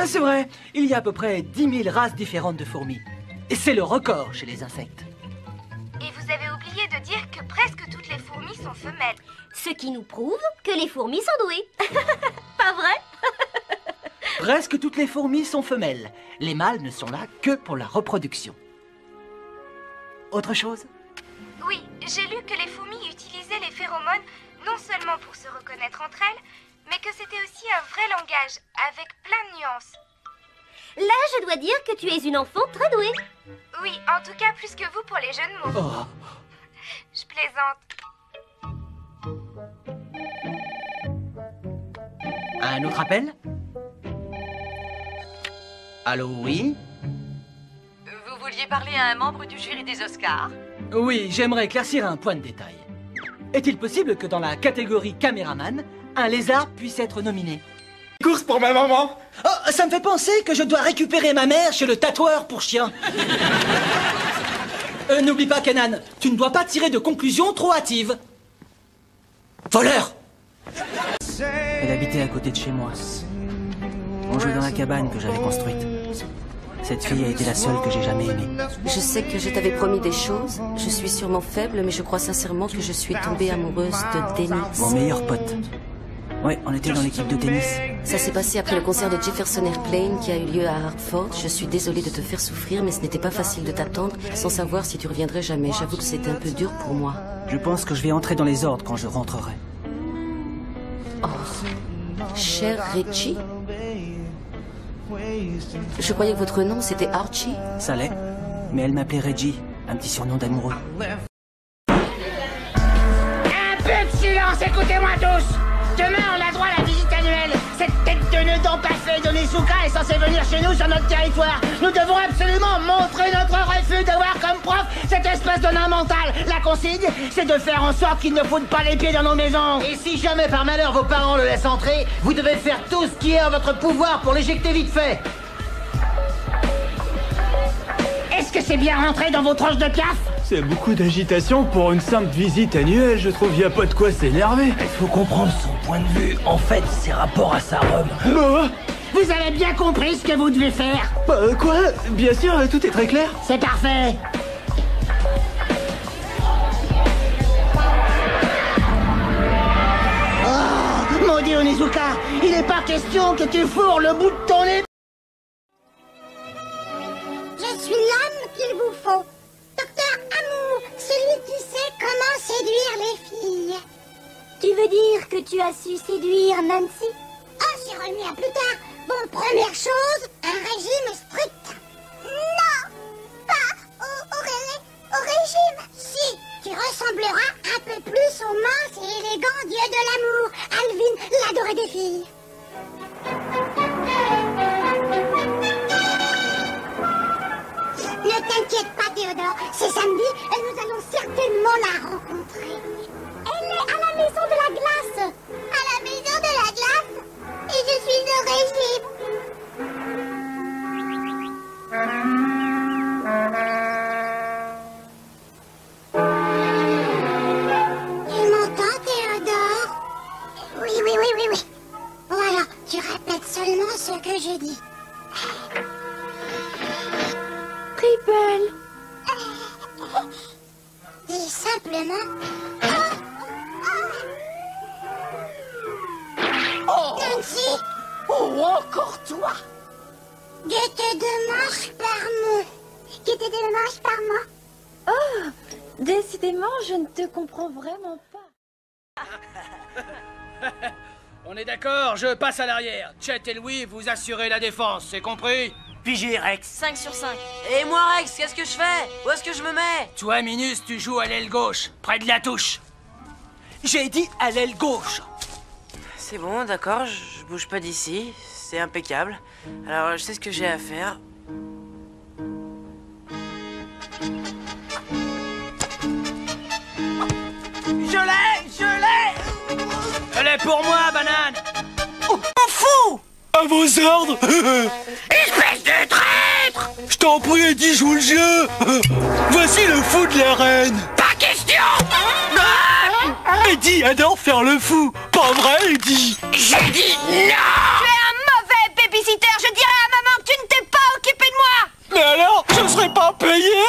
C'est vrai, il y a à peu près 10 000 races différentes de fourmis. Et c'est le record chez les insectes. Et vous avez oublié de dire que presque toutes les fourmis sont femelles. Ce qui nous prouve que les fourmis sont douées. Pas vrai? Presque toutes les fourmis sont femelles. Les mâles ne sont là que pour la reproduction. Autre chose? Oui, j'ai lu que les fourmis utilisaient les phéromones non seulement pour se reconnaître entre elles, mais que c'était aussi un vrai langage, avec plein de nuances. Là, je dois dire que tu es une enfant très douée. Oui, en tout cas plus que vous pour les jeux de mots. Oh. Je plaisante. Un autre appel? Allô, oui? Vous vouliez parler à un membre du jury des Oscars? Oui, j'aimerais éclaircir un point de détail. Est-il possible que dans la catégorie caméraman, un lézard puisse être nominé? Course pour ma maman. Oh, ça me fait penser que je dois récupérer ma mère chez le tatoueur pour chien. N'oublie pas, Kenan, tu ne dois pas tirer de conclusions trop hâtives. Voleur! Elle habitait à côté de chez moi. On jouait dans la cabane que j'avais construite. Cette fille a été la seule que j'ai jamais aimée. Je sais que je t'avais promis des choses. Je suis sûrement faible, mais je crois sincèrement que je suis tombée amoureuse de Dennis. Mon meilleur pote. Ouais, on était dans l'équipe de tennis. Ça s'est passé après le concert de Jefferson Airplane qui a eu lieu à Hartford. Je suis désolée de te faire souffrir, mais ce n'était pas facile de t'attendre sans savoir si tu reviendrais jamais. J'avoue que c'était un peu dur pour moi. Je pense que je vais entrer dans les ordres quand je rentrerai. Oh, cher Reggie. Je croyais que votre nom c'était Archie. Ça l'est, mais elle m'appelait Reggie, un petit surnom d'amoureux. Un peu de silence, écoutez-moi tous. Demain, on a droit à la visite annuelle. Cette tête de nœud d'empaffé d'Onizuka est censée venir chez nous sur notre territoire. Nous devons absolument montrer notre refus d'avoir comme prof cette espèce de nain mental. La consigne, c'est de faire en sorte qu'il ne foute pas les pieds dans nos maisons. Et si jamais par malheur vos parents le laissent entrer, vous devez faire tout ce qui est en votre pouvoir pour l'éjecter vite fait. Est-ce que c'est bien rentré dans vos tranches de piaf? C'est beaucoup d'agitation pour une simple visite annuelle, je trouve y a pas de quoi s'énerver. Il faut comprendre son point de vue. En fait, c'est rapport à sa robe. Vous avez bien compris ce que vous devez faire? Quoi? Bien sûr, tout est très clair. C'est parfait. Oh, maudit Onizuka, il n'est pas question que tu fourres le bout de ton nez. Je suis l'homme qu'il vous faut. Docteur Amour, celui qui sait comment séduire les filles. Tu veux dire que tu as su séduire Nancy? Oh, c'est remis à plus tard. Bon, première chose, un régime strict. Non, pas au régime. Si, tu ressembleras un peu plus au mince et élégant dieu de l'amour, Alvin, l'adoré des filles. Ne t'inquiète pas, Théodore. C'est samedi et nous allons certainement la rencontrer. Elle est à la maison de la glace. À la maison de la glace? Et je suis de régime. Tu m'entends, Théodore? Oui. Voilà, tu répètes seulement ce que je dis. Ribelle. Dis simplement... Nancy. Oh, encore toi. Gaieté de manche par moi. Gaieté de manche par moi. Oh, décidément, je ne te comprends vraiment pas. On est d'accord, je passe à l'arrière. Chet et Louis, vous assurez la défense, c'est compris? Pigé, Rex. 5 sur 5. Et moi, Rex, qu'est-ce que je fais? Où est-ce que je me mets? Toi, Minus, tu joues à l'aile gauche, près de la touche. J'ai dit à l'aile gauche. C'est bon, d'accord, je bouge pas d'ici. C'est impeccable. Alors, je sais ce que j'ai à faire. Je l'ai! Elle est pour moi, banane! Oh, m'en fous! À vos ordres. Espèce de traître. Je t'en prie, Eddie, joue le jeu. Voici le fou de la reine. Pas question. Eddie adore faire le fou. Pas vrai, Eddie? J'ai dit non. Tu es un mauvais babysitter, je dis Mais alors, je serai pas payé.